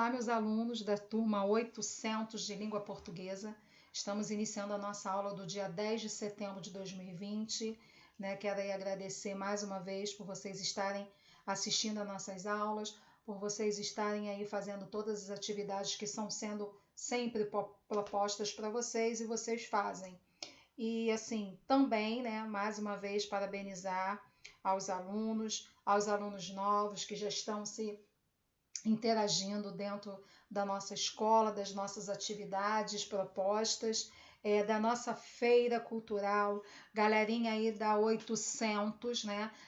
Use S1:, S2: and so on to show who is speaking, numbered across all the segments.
S1: Olá, meus alunos da turma 800 de Língua Portuguesa. Estamos iniciando a nossa aula do dia 10 de setembro de 2020. Quero aí agradecer mais uma vez por vocês estarem assistindo a nossas aulas, por vocês estarem aí fazendo todas as atividades que estão sendo sempre propostas para vocês e vocês fazem. E assim, também, mais uma vez, parabenizar aos alunos novos que já estão se interagindo dentro da nossa escola, das nossas atividades propostas, da nossa feira cultural, galerinha aí da 800,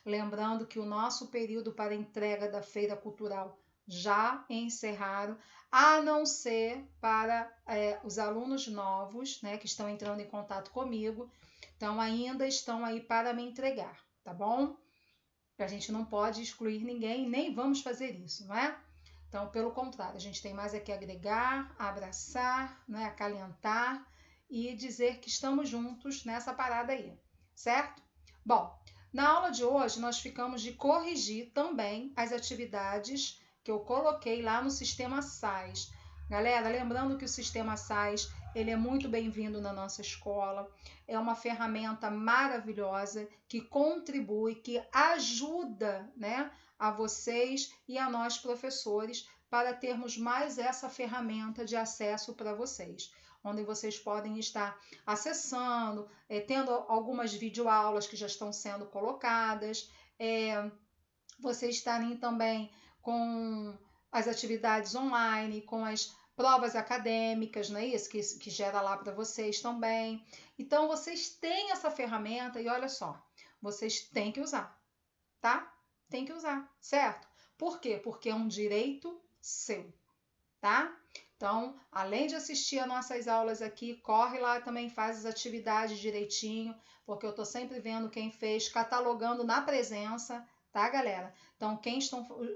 S1: Lembrando que o nosso período para entrega da feira cultural já encerraram, a não ser para os alunos novos, que estão entrando em contato comigo, então ainda estão aí para me entregar, tá bom? A gente não pode excluir ninguém, nem vamos fazer isso, não é? Então, pelo contrário, a gente tem mais aqui agregar, abraçar, acalentar e dizer que estamos juntos nessa parada aí, certo? Bom, na aula de hoje nós ficamos de corrigir também as atividades que eu coloquei lá no Sistema SAIS. Galera, lembrando que o Sistema SAIS, ele é muito bem-vindo na nossa escola, é uma ferramenta maravilhosa que contribui, que ajuda, a vocês e a nós professores para termos mais essa ferramenta de acesso para vocês, onde vocês podem estar acessando, tendo algumas videoaulas que já estão sendo colocadas, vocês estarem também com as atividades online, com as provas acadêmicas, não é isso? Que gera lá para vocês também. Então, vocês têm essa ferramenta e olha só, vocês têm que usar, tá? Tem que usar, certo? Por quê? Porque é um direito seu, tá? Então, além de assistir a nossas aulas aqui, corre lá também, faz as atividades direitinho, porque eu tô sempre vendo quem fez, catalogando na presença, tá, galera? Então,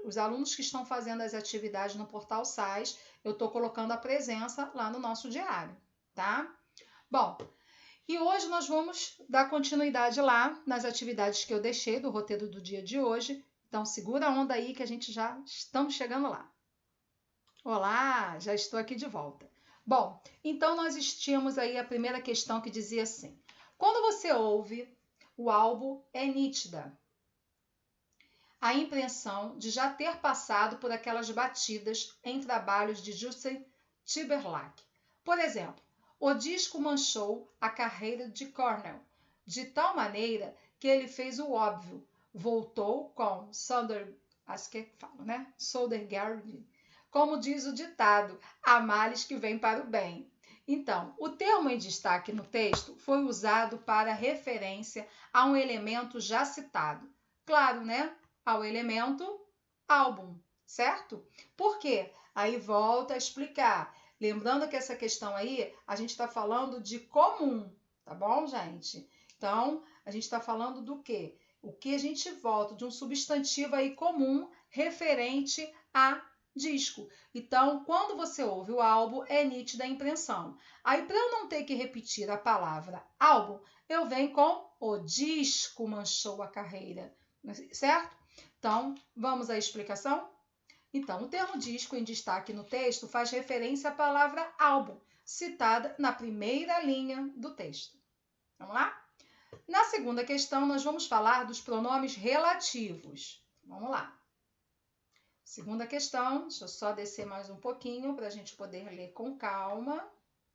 S1: os alunos que estão fazendo as atividades no portal SAIS, eu tô colocando a presença lá no nosso diário, tá? Bom, e hoje nós vamos dar continuidade lá nas atividades que eu deixei do roteiro do dia de hoje. Então, segura a onda aí que a gente já estamos chegando lá. Olá, já estou aqui de volta. Bom, então nós tínhamos aí a primeira questão que dizia assim: quando você ouve, o álbum é nítida a impressão de já ter passado por aquelas batidas em trabalhos de Justin Timberlake. Por exemplo, o disco manchou a carreira de Cornell, de tal maneira que ele fez o óbvio, voltou com Sodergaard, como diz o ditado, há males que vêm para o bem. Então, o termo em destaque no texto foi usado para referência a um elemento já citado. Claro, ao elemento álbum, certo? Por quê? Aí volta a explicar. Lembrando que essa questão aí, a gente está falando de comum, tá bom, gente? Então, a gente está falando do quê? O que a gente volta de um substantivo aí comum referente a disco. Então, quando você ouve o álbum, é nítida a impressão. Aí, para eu não ter que repetir a palavra álbum, eu venho com o disco manchou a carreira, certo? Então, vamos à explicação? Então, o termo disco em destaque no texto faz referência à palavra álbum, citada na primeira linha do texto. Vamos lá? Na segunda questão, nós vamos falar dos pronomes relativos. Vamos lá. Segunda questão, deixa eu só descer mais um pouquinho para a gente poder ler com calma.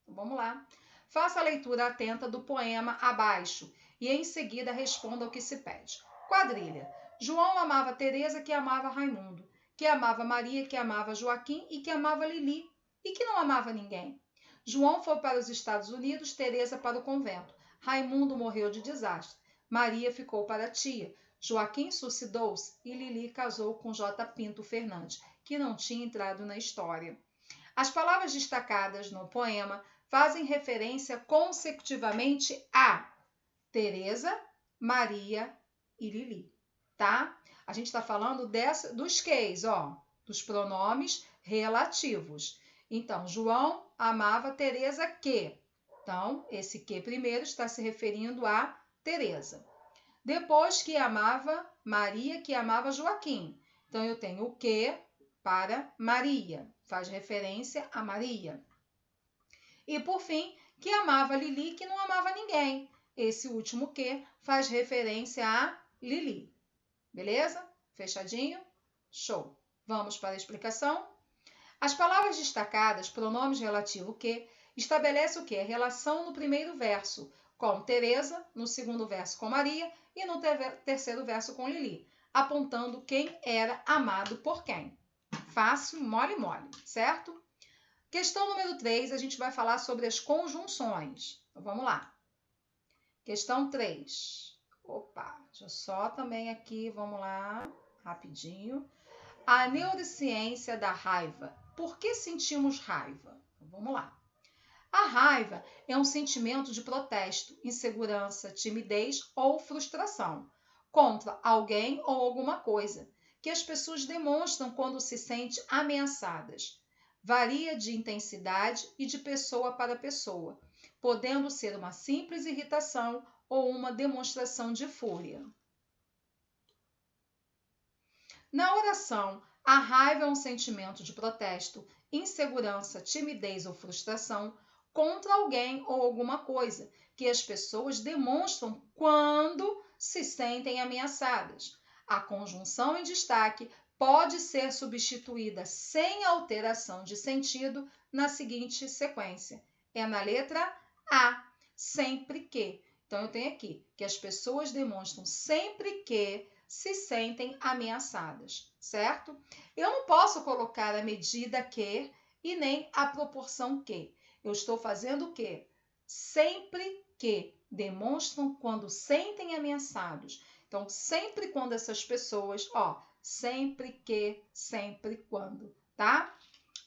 S1: Vamos lá. Faça a leitura atenta do poema abaixo e em seguida responda ao que se pede. Quadrilha. João amava Teresa, que amava Raimundo, que amava Maria, que amava Joaquim e que amava Lili, e que não amava ninguém. João foi para os Estados Unidos, Teresa para o convento. Raimundo morreu de desastre. Maria ficou para a tia. Joaquim suicidou-se e Lili casou com J. Pinto Fernandes, que não tinha entrado na história. As palavras destacadas no poema fazem referência consecutivamente a Teresa, Maria e Lili, tá? A gente está falando dos queis, dos pronomes relativos. Então, João amava Teresa que. Então, esse que primeiro está se referindo a Teresa. Depois que amava Maria, que amava Joaquim. Então, eu tenho o que para Maria, faz referência a Maria. E por fim, que amava Lili, que não amava ninguém. Esse último que faz referência a Lili. Beleza? Fechadinho? Show! Vamos para a explicação? As palavras destacadas, pronomes relativo que, estabelece o que? A relação no primeiro verso com Teresa, no segundo verso com Maria e no terceiro verso com Lili, apontando quem era amado por quem. Fácil, mole, mole, certo? Questão número 3, a gente vai falar sobre as conjunções. Então, vamos lá. Questão 3. Opa, deixa eu só também aqui, vamos lá, rapidinho. A neurociência da raiva. Por que sentimos raiva? Vamos lá. A raiva é um sentimento de protesto, insegurança, timidez ou frustração contra alguém ou alguma coisa que as pessoas demonstram quando se sentem ameaçadas. Varia de intensidade e de pessoa para pessoa, podendo ser uma simples irritação ou uma demonstração de fúria. Na oração, a raiva é um sentimento de protesto, insegurança, timidez ou frustração contra alguém ou alguma coisa que as pessoas demonstram quando se sentem ameaçadas. A conjunção em destaque pode ser substituída sem alteração de sentido na seguinte sequência. É na letra A, sempre que. Então, eu tenho aqui que as pessoas demonstram sempre que se sentem ameaçadas, certo? Eu não posso colocar a medida que e nem a proporção que. Eu estou fazendo o quê? Sempre que demonstram quando sentem ameaçados. Então, sempre quando essas pessoas, sempre que, sempre quando, tá?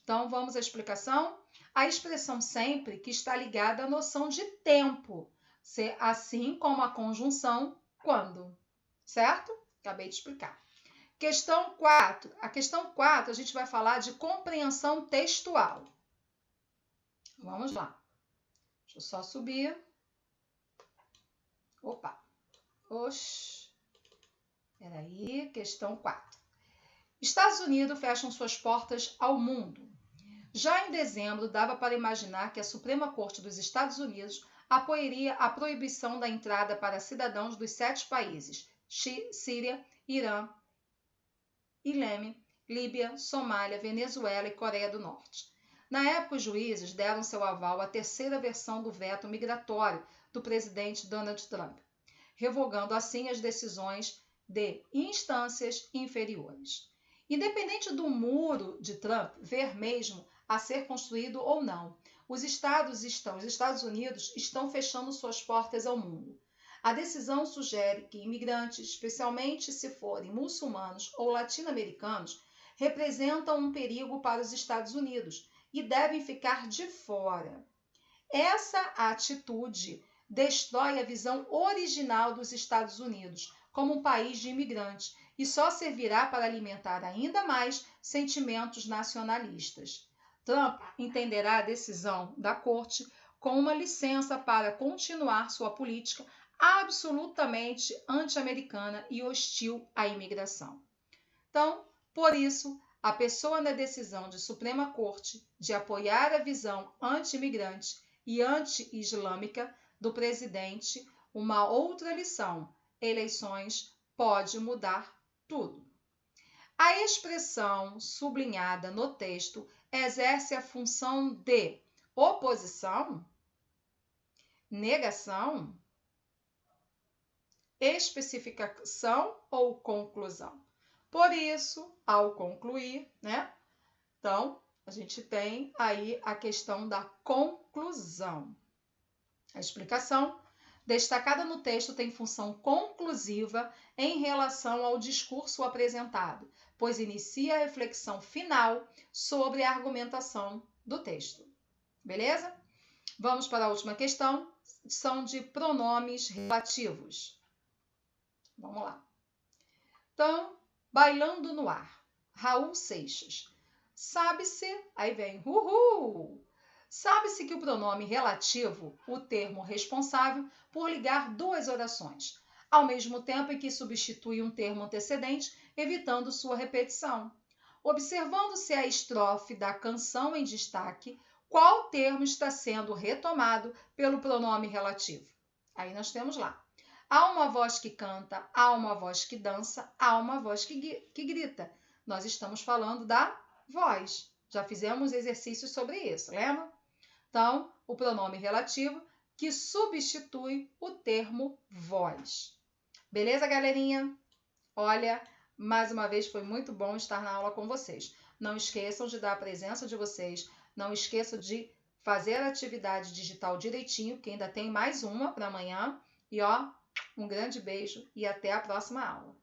S1: Então, vamos à explicação? A expressão sempre que está ligada à noção de tempo, assim como a conjunção quando, certo? Acabei de explicar. Questão 4. A questão 4, a gente vai falar de compreensão textual. Vamos lá. Deixa eu só subir. Opa. Oxi. Peraí. Questão 4. Estados Unidos fecham suas portas ao mundo. Já em dezembro, dava para imaginar que a Suprema Corte dos Estados Unidos apoiaria a proibição da entrada para cidadãos dos 7 países: Síria, Irã, Iêmen, Líbia, Somália, Venezuela e Coreia do Norte. Na época, os juízes deram seu aval à terceira versão do veto migratório do presidente Donald Trump, revogando assim as decisões de instâncias inferiores. Independente do muro de Trump ver mesmo a ser construído ou não, os Estados Unidos estão fechando suas portas ao mundo. A decisão sugere que imigrantes, especialmente se forem muçulmanos ou latino-americanos, representam um perigo para os Estados Unidos e devem ficar de fora. Essa atitude destrói a visão original dos Estados Unidos como um país de imigrantes e só servirá para alimentar ainda mais sentimentos nacionalistas. Trump entenderá a decisão da Corte como uma licença para continuar sua política absolutamente anti-americana e hostil à imigração. Então, por isso, a pessoa na decisão de Suprema Corte de apoiar a visão anti-imigrante e anti-islâmica do presidente, uma outra lição: eleições pode mudar tudo. A expressão sublinhada no texto exerce a função de oposição, negação, especificação ou conclusão. Por isso, ao concluir, Então, a gente tem aí a questão da conclusão. A explicação destacada no texto tem função conclusiva em relação ao discurso apresentado, pois inicia a reflexão final sobre a argumentação do texto. Beleza? Vamos para a última questão, são de pronomes relativos. Vamos lá. Então, Bailando no Ar, Raul Seixas. Sabe-se, aí vem, Sabe-se que o pronome relativo, o termo responsável por ligar duas orações, ao mesmo tempo em que substitui um termo antecedente, evitando sua repetição. Observando-se a estrofe da canção em destaque, qual termo está sendo retomado pelo pronome relativo? Aí nós temos lá. Há uma voz que canta, há uma voz que dança, há uma voz que grita. Nós estamos falando da voz. Já fizemos exercícios sobre isso, lembra? Então, o pronome relativo que substitui o termo voz. Beleza, galerinha? Olha, mais uma vez foi muito bom estar na aula com vocês. Não esqueçam de dar a presença de vocês, não esqueçam de fazer a atividade digital direitinho, que ainda tem mais uma para amanhã. E ó, um grande beijo e até a próxima aula.